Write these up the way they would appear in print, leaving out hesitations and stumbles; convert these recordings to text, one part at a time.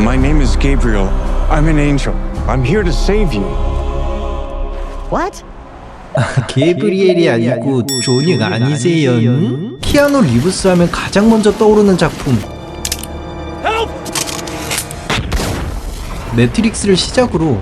My name is Gabriel. I'm an angel. I'm here to save you. What? 게브리엘이 아니고 조닉 아니세요? 키아누 리브스 하면 가장 먼저 떠오르는 작품 매트릭스를 시작으로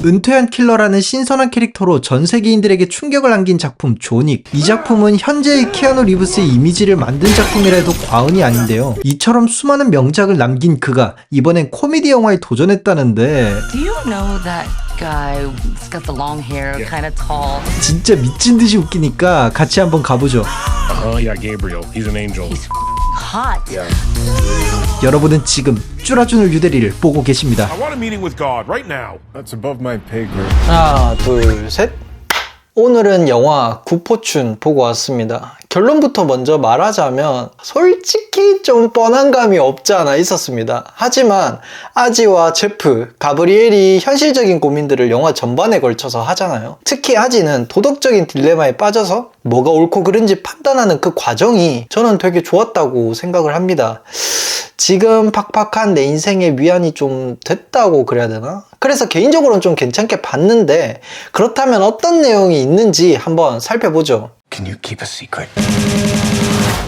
은퇴한 킬러라는 신선한 캐릭터로 전 세계인들에게 충격을 안긴 작품 조닉. 이 작품은 현재의 키아누 리브스의 이미지를 만든 작품이라 해도 과언이 아닌데요. 이처럼 수많은 명작을 남긴 그가 이번엔 코미디 영화에 도전했다는데 Do you know that guy who's got the long hair, kind of tall? 진짜 미친 듯이 웃기니까 같이 한번 가보죠. Yeah, Gabriel. He's an angel. He's hot. Yeah. 여러분은 지금 쭈라쭈누 유대리를 보고 계십니다. I want a meeting with God right now. That's above my pay grade. 하나 둘 셋. 오늘은 영화 구포춘 보고 왔습니다. 결론부터 먼저 말하자면 솔직히 좀 뻔한 감이 없지 않아 있었습니다. 하지만 아지와 제프, 가브리엘이 현실적인 고민들을 영화 전반에 걸쳐서 하잖아요. 특히 아지는 도덕적인 딜레마에 빠져서 뭐가 옳고 그른지 판단하는 그 과정이 저는 되게 좋았다고 생각을 합니다. 지금 팍팍한 내 인생의 위안이 좀 됐다고 그래야 되나? 그래서 개인적으로는 좀 괜찮게 봤는데 그렇다면 어떤 내용이 있는지 한번 살펴보죠. Can you keep a secret?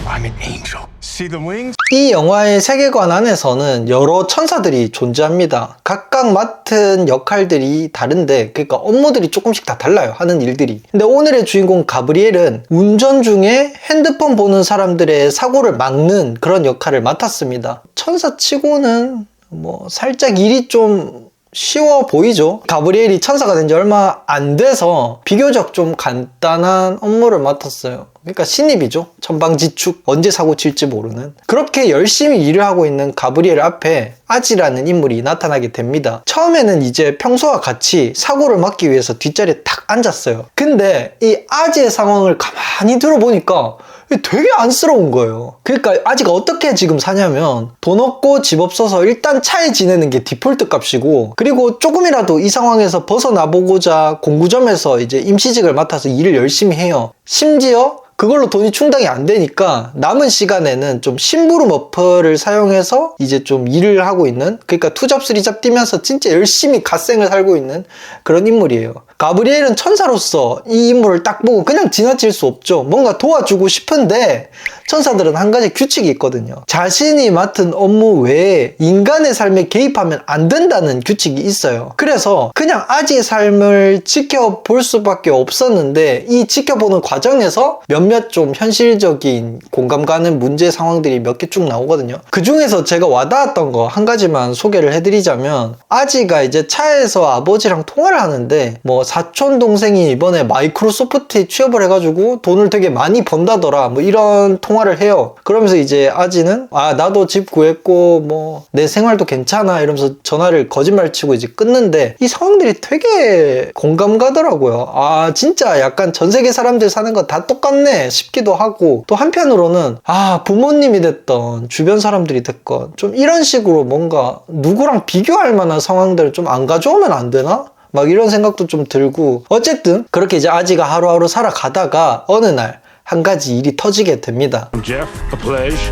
I'm an angel. See the wings? 이 영화의 세계관 안에서는 여러 천사들이 존재합니다. 각각 맡은 역할들이 다른데 그러니까 업무들이 조금씩 다 달라요. 하는 일들이. 근데 오늘의 주인공 가브리엘은 운전 중에 핸드폰 보는 사람들의 사고를 막는 그런 역할을 맡았습니다. 천사치고는 뭐 살짝 일이 좀 쉬워 보이죠. 가브리엘이 천사가 된 지 얼마 안 돼서 비교적 좀 간단한 업무를 맡았어요. 그러니까 신입이죠. 천방지축, 언제 사고 칠지 모르는. 그렇게 열심히 일을 하고 있는 가브리엘 앞에 아지라는 인물이 나타나게 됩니다. 처음에는 이제 평소와 같이 사고를 막기 위해서 뒷자리에 탁 앉았어요. 근데 이 아지의 상황을 가만히 들어보니까 되게 안쓰러운 거예요. 그러니까 아지가 어떻게 지금 사냐면 돈 없고 집 없어서 일단 차에 지내는 게 디폴트 값이고, 그리고 조금이라도 이 상황에서 벗어나보고자 공구점에서 이제 임시직을 맡아서 일을 열심히 해요. 심지어 그걸로 돈이 충당이 안 되니까 남은 시간에는 좀 심부름 어플을 사용해서 이제 좀 일을 하고 있는, 그러니까 투잡 쓰리잡 뛰면서 진짜 열심히 갓생을 살고 있는 그런 인물이에요. 가브리엘은 천사로서 이 인물을 딱 보고 그냥 지나칠 수 없죠. 뭔가 도와주고 싶은데 천사들은 한 가지 규칙이 있거든요. 자신이 맡은 업무 외에 인간의 삶에 개입하면 안 된다는 규칙이 있어요. 그래서 그냥 아지의 삶을 지켜볼 수밖에 없었는데 이 지켜보는 과정에서 몇몇 좀 현실적인 공감 가는 문제 상황들이 몇 개 쭉 나오거든요. 그 중에서 제가 와닿았던 거 한 가지만 소개를 해드리자면, 아지가 이제 차에서 아버지랑 통화를 하는데 뭐 사촌 동생이 이번에 마이크로소프트에 취업을 해가지고 돈을 되게 많이 번다더라 뭐 이런 통화를 해요. 그러면서 이제 아지는 나도 집 구했고 뭐 내 생활도 괜찮아 이러면서 전화를 거짓말 치고 이제 끊는데 이 상황들이 되게 공감 가더라고요. 진짜 약간 전 세계 사람들 사는 거 다 똑같네 싶기도 하고, 또 한편으로는 부모님이 됐던 주변 사람들이 됐건 좀 이런 식으로 뭔가 누구랑 비교할 만한 상황들을 좀 안 가져오면 안 되나? 막 이런 생각도 좀 들고, 어쨌든 그렇게 이제 아지가 하루하루 살아가다가 어느 날 한 가지 일이 터지게 됩니다. Jeff, a pledge.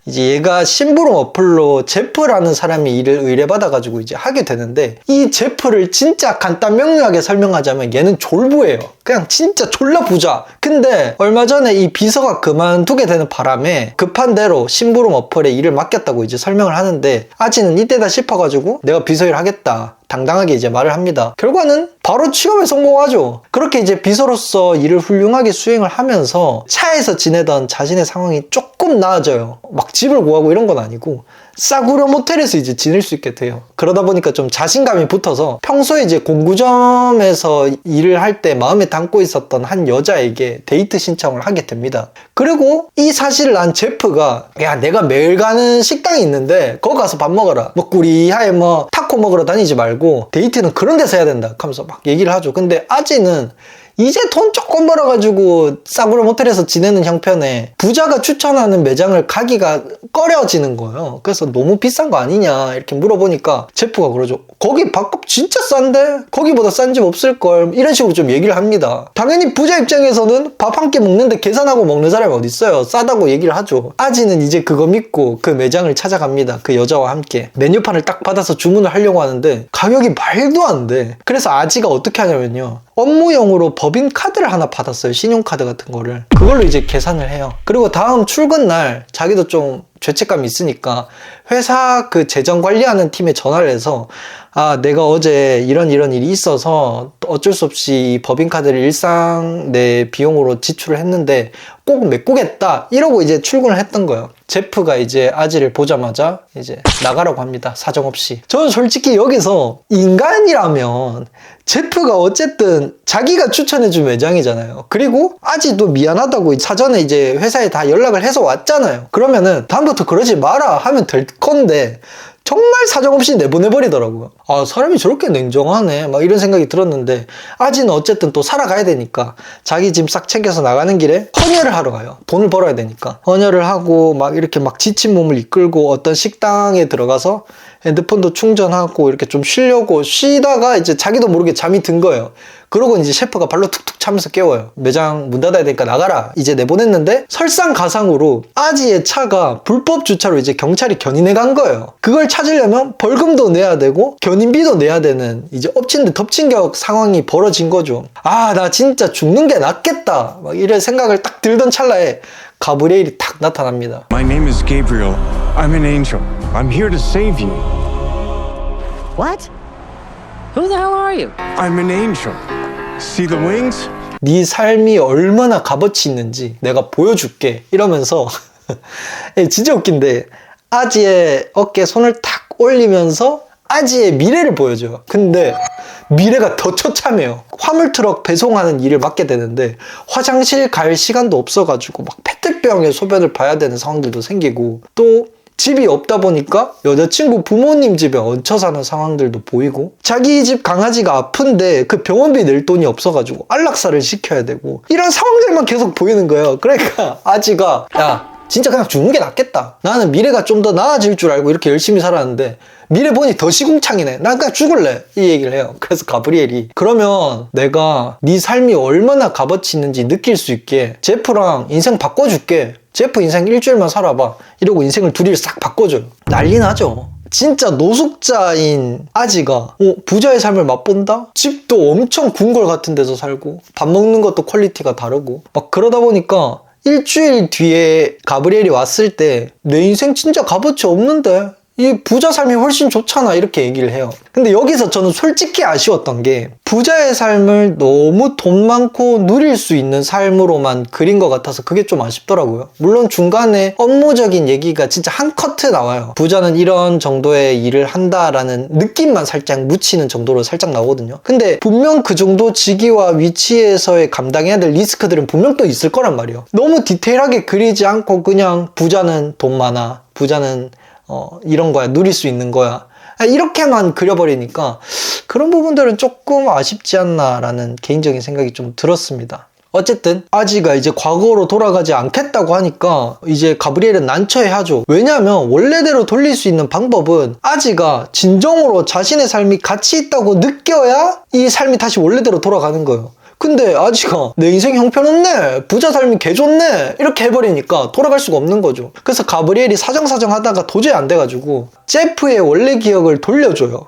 이제 얘가 심부름 어플로 제프라는 사람이 일을 의뢰받아가지고 이제 하게 되는데, 이 제프를 진짜 간단 명료하게 설명하자면 얘는 졸부예요. 그냥 진짜 졸라 부자. 근데 얼마 전에 이 비서가 그만두게 되는 바람에 급한 대로 심부름 어플에 일을 맡겼다고 이제 설명을 하는데, 아지는 이때다 싶어가지고 내가 비서 일 하겠다 당당하게 이제 말을 합니다. 결과는 바로 취업에 성공하죠. 그렇게 이제 비서로서 일을 훌륭하게 수행을 하면서 차에서 지내던 자신의 상황이 조금 나아져요. 막 집을 구하고 이런 건 아니고 싸구려 모텔에서 이제 지낼 수 있게 돼요. 그러다 보니까 좀 자신감이 붙어서 평소에 이제 공구점에서 일을 할 때 마음에 담고 있었던 한 여자에게 데이트 신청을 하게 됩니다. 그리고 이 사실을 안 제프가 내가 매일 가는 식당이 있는데 거기 가서 밥 먹어라. 뭐 꾸리하에 뭐 타코 먹으러 다니지 말고 데이트는 그런 데서 해야 된다 하면서 막 얘기를 하죠. 근데 아지는 이제 돈 조금 벌어가지고 싸구려 모텔에서 지내는 형편에 부자가 추천하는 매장을 가기가 꺼려지는 거예요. 그래서 너무 비싼 거 아니냐 이렇게 물어보니까 제프가 그러죠. 거기 밥값 진짜 싼데? 거기보다 싼 집 없을걸. 이런 식으로 좀 얘기를 합니다. 당연히 부자 입장에서는 밥 한 끼 먹는데 계산하고 먹는 사람이 어딨어요. 싸다고 얘기를 하죠. 아지는 이제 그거 믿고 그 매장을 찾아갑니다. 그 여자와 함께 메뉴판을 딱 받아서 주문을 하려고 하는데 가격이 말도 안 돼. 그래서 아지가 어떻게 하냐면요, 업무용으로 법인 카드를 하나 받았어요. 신용카드 같은 거를. 그걸로 이제 계산을 해요. 그리고 다음 출근 날 자기도 좀 죄책감이 있으니까 회사 그 재정 관리하는 팀에 전화를 해서 아, 내가 어제 이런 일이 있어서 어쩔 수 없이 법인카드를 일상 내 비용으로 지출을 했는데 꼭 메꾸겠다 이러고 이제 출근을 했던 거예요. 제프가 이제 아지를 보자마자 이제 나가라고 합니다. 사정없이. 저는 솔직히 여기서 인간이라면 제프가 어쨌든 자기가 추천해준 매장이잖아요. 그리고 아지도 미안하다고 사전에 이제 회사에 다 연락을 해서 왔잖아요. 그러면은 다음부터 그러지 마라 하면 될 건데 정말 사정없이 내보내버리더라고요. 아, 사람이 저렇게 냉정하네 막 이런 생각이 들었는데 아지는 어쨌든 또 살아가야 되니까 자기 짐 싹 챙겨서 나가는 길에 헌혈을 하러 가요. 돈을 벌어야 되니까 헌혈을 하고 막 이렇게 막 지친 몸을 이끌고 어떤 식당에 들어가서 핸드폰도 충전하고 이렇게 좀 쉬려고 쉬다가 이제 자기도 모르게 잠이 든 거예요. 그러고 이제 셰프가 발로 툭툭 차면서 깨워요. 매장 문 닫아야 되니까 나가라. 이제 내보냈는데 설상가상으로 아지의 차가 불법 주차로 이제 경찰이 견인해 간 거예요. 그걸 찾으려면 벌금도 내야 되고 견인비도 내야 되는 이제 엎친 데 덮친 격 상황이 벌어진 거죠. 아, 나 진짜 죽는 게 낫겠다. 막 이런 생각을 딱 들던 찰나에 가브리엘이 탁 나타납니다. My name is Gabriel. I'm an angel. I'm here to save you. What? Who the hell are you? I'm an angel. See the wings? 네 삶이 얼마나 값어치 있는지 내가 보여줄게 이러면서 진짜 웃긴데 아지의 어깨에 손을 탁 올리면서 아지의 미래를 보여줘요. 근데 미래가 더 처참해요. 화물트럭 배송하는 일을 맡게 되는데 화장실 갈 시간도 없어가지고 막 페트병에 소변을 봐야 되는 상황들도 생기고 또 집이 없다 보니까 여자친구 부모님 집에 얹혀 사는 상황들도 보이고 자기 집 강아지가 아픈데 그 병원비 낼 돈이 없어가지고 안락사를 시켜야 되고 이런 상황들만 계속 보이는 거예요. 그러니까 아지가 야 진짜 그냥 죽는 게 낫겠다. 나는 미래가 좀 더 나아질 줄 알고 이렇게 열심히 살았는데 미래 보니 더 시궁창이네. 난 그냥 죽을래. 이 얘기를 해요. 그래서 가브리엘이 그러면 내가 네 삶이 얼마나 값어치 있는지 느낄 수 있게 제프랑 인생 바꿔줄게. 제프 인생 일주일만 살아봐. 이러고 인생을 둘이 싹 바꿔줘요. 난리 나죠. 진짜 노숙자인 아지가 부자의 삶을 맛본다? 집도 엄청 궁궐 같은 데서 살고 밥 먹는 것도 퀄리티가 다르고 막 그러다 보니까 일주일 뒤에 가브리엘이 왔을 때 내 인생 진짜 값어치 없는데 이 부자 삶이 훨씬 좋잖아 이렇게 얘기를 해요. 근데 여기서 저는 솔직히 아쉬웠던 게 부자의 삶을 너무 돈 많고 누릴 수 있는 삶으로만 그린 것 같아서 그게 좀 아쉽더라고요. 물론 중간에 업무적인 얘기가 진짜 한 커트 나와요. 부자는 이런 정도의 일을 한다라는 느낌만 살짝 묻히는 정도로 살짝 나오거든요. 근데 분명 그 정도 직위와 위치에서의 감당해야 될 리스크들은 분명 또 있을 거란 말이에요. 너무 디테일하게 그리지 않고 그냥 부자는 돈 많아, 부자는 이런 거야, 누릴 수 있는 거야, 이렇게만 그려버리니까 그런 부분들은 조금 아쉽지 않나 라는 개인적인 생각이 좀 들었습니다. 어쨌든 아지가 이제 과거로 돌아가지 않겠다고 하니까 이제 가브리엘은 난처해하죠. 왜냐하면 원래대로 돌릴 수 있는 방법은 아지가 진정으로 자신의 삶이 가치 있다고 느껴야 이 삶이 다시 원래대로 돌아가는 거예요. 근데 아지가 내 인생 형편없네, 부자 삶이 개좋네 이렇게 해버리니까 돌아갈 수가 없는 거죠. 그래서 가브리엘이 사정사정 하다가 도저히 안 돼가지고 제프의 원래 기억을 돌려줘요.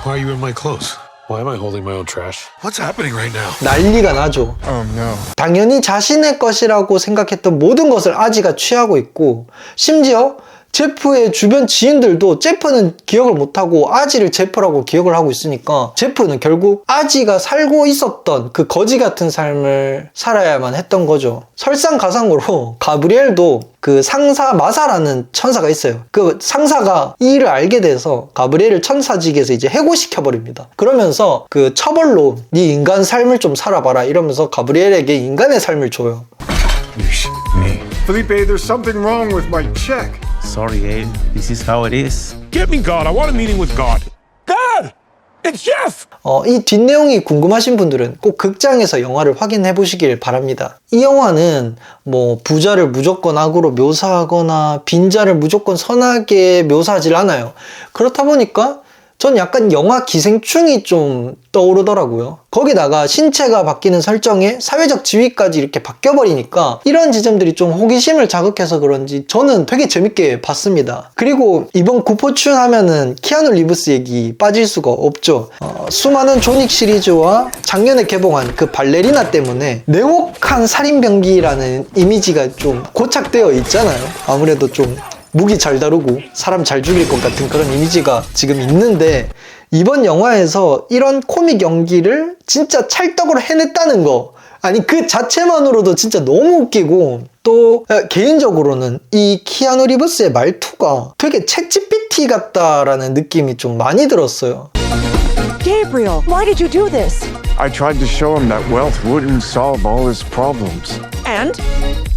Why are you in my clothes? Why am I holding my own trash? What's happening right now? 난리가 나죠. Oh no. 당연히 자신의 것이라고 생각했던 모든 것을 아지가 취하고 있고 심지어 제프의 주변 지인들도 제프는 기억을 못하고 아지를 제프라고 기억을 하고 있으니까 제프는 결국 아지가 살고 있었던 그 거지 같은 삶을 살아야만 했던 거죠. 설상가상으로 가브리엘도 그 상사 마사라는 천사가 있어요. 그 상사가 이 일을 알게 돼서 가브리엘을 천사직에서 이제 해고시켜버립니다. 그러면서 그 처벌로 네 인간 삶을 좀 살아봐라 이러면서 가브리엘에게 인간의 삶을 줘요. Me. Felipe, there's something wrong with my check. Sorry, Abe. This is how it is. Get me God. I want a meeting with God. God! It's Jeff! 이 뒷내용이 궁금하신 분들은 꼭 극장에서 영화를 확인해 보시길 바랍니다. 이 영화는 뭐 부자를 무조건 악으로 묘사하거나 빈자를 무조건 선하게 묘사하질 않아요. 그렇다 보니까 전 약간 영화 기생충이 좀 떠오르더라고요. 거기다가 신체가 바뀌는 설정에 사회적 지위까지 이렇게 바뀌어버리니까 이런 지점들이 좀 호기심을 자극해서 그런지 저는 되게 재밌게 봤습니다. 그리고 이번 구포춘 하면은 키아누 리브스 얘기 빠질 수가 없죠. 수많은 존윅 시리즈와 작년에 개봉한 그 발레리나 때문에 냉혹한 살인병기라는 이미지가 좀 고착되어 있잖아요. 아무래도 좀 무기 잘 다루고 사람 잘 죽일 것 같은 그런 이미지가 지금 있는데 이번 영화에서 이런 코믹 연기를 진짜 찰떡으로 해냈다는 거, 아니 그 자체만으로도 진짜 너무 웃기고, 또 개인적으로는 이 키아누 리브스의 말투가 되게 챗GPT 같다라는 느낌이 좀 많이 들었어요. Gabriel, why did you do this? I tried to show him that wealth wouldn't solve all his problems. And?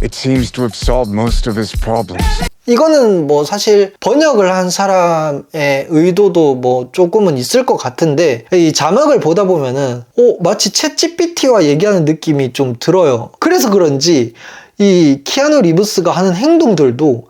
It seems to have solved most of his problems. 이거는 뭐 사실 번역을 한 사람의 의도도 뭐 조금은 있을 것 같은데, 이 자막을 보다 보면은 마치 챗GPT와 얘기하는 느낌이 좀 들어요. 그래서 그런지 이 키아누 리브스가 하는 행동들도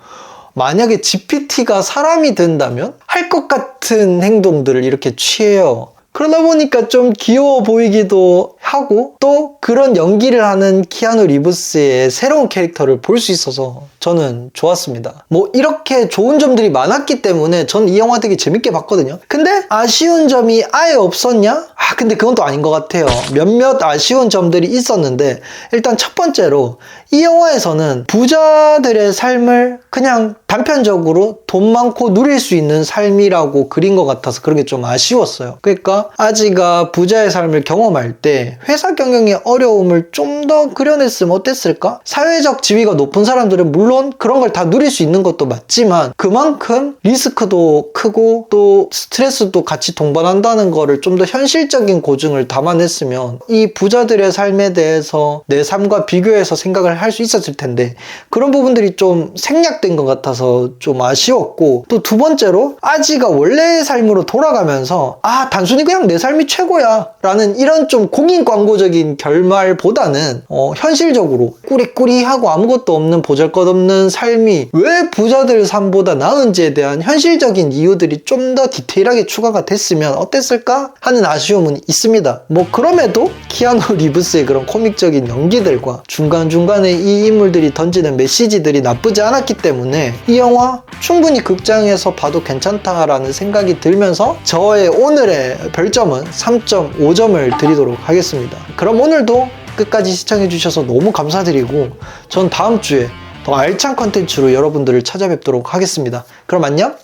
만약에 GPT가 사람이 된다면 할 것 같은 행동들을 이렇게 취해요. 그러다 보니까 좀 귀여워 보이기도 하고, 또 그런 연기를 하는 키아누 리브스의 새로운 캐릭터를 볼 수 있어서 저는 좋았습니다. 뭐 이렇게 좋은 점들이 많았기 때문에 전 이 영화 되게 재밌게 봤거든요. 근데 아쉬운 점이 아예 없었냐? 근데 그건 또 아닌 것 같아요. 몇몇 아쉬운 점들이 있었는데, 일단 첫 번째로 이 영화에서는 부자들의 삶을 그냥 단편적으로 돈 많고 누릴 수 있는 삶이라고 그린 것 같아서 그런 게 좀 아쉬웠어요. 그러니까 아지가 부자의 삶을 경험할 때 회사 경영의 어려움을 좀 더 그려냈으면 어땠을까? 사회적 지위가 높은 사람들은 물론 그런 걸 다 누릴 수 있는 것도 맞지만 그만큼 리스크도 크고 또 스트레스도 같이 동반한다는 거를 좀 더 현실적인 고증을 담아냈으면 이 부자들의 삶에 대해서 내 삶과 비교해서 생각을 할 수 있었을 텐데, 그런 부분들이 좀 생략된 것 같아서 좀 아쉬웠고, 또 두 번째로 아지가 원래의 삶으로 돌아가면서 단순히 그냥 내 삶이 최고야 라는 이런 좀 공인 광고적인 결말보다는 현실적으로 꾸리꾸리하고 아무것도 없는 보잘것없는 삶이 왜 부자들 삶보다 나은지에 대한 현실적인 이유들이 좀 더 디테일하게 추가가 됐으면 어땠을까 하는 아쉬움은 있습니다. 뭐 그럼에도 키아누 리브스의 그런 코믹적인 연기들과 중간중간에 이 인물들이 던지는 메시지들이 나쁘지 않았기 때문에 이 영화 충분히 극장에서 봐도 괜찮다라는 생각이 들면서 저의 오늘의 별점은 3.5점을 드리도록 하겠습니다. 그럼 오늘도 끝까지 시청해주셔서 너무 감사드리고, 전 다음 주에 더 알찬 컨텐츠로 여러분들을 찾아뵙도록 하겠습니다. 그럼 안녕!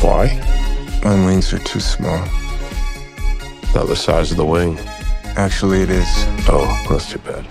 Why? My wings are too small. Not the size of the wing. Actually, it is. Oh, that's too bad.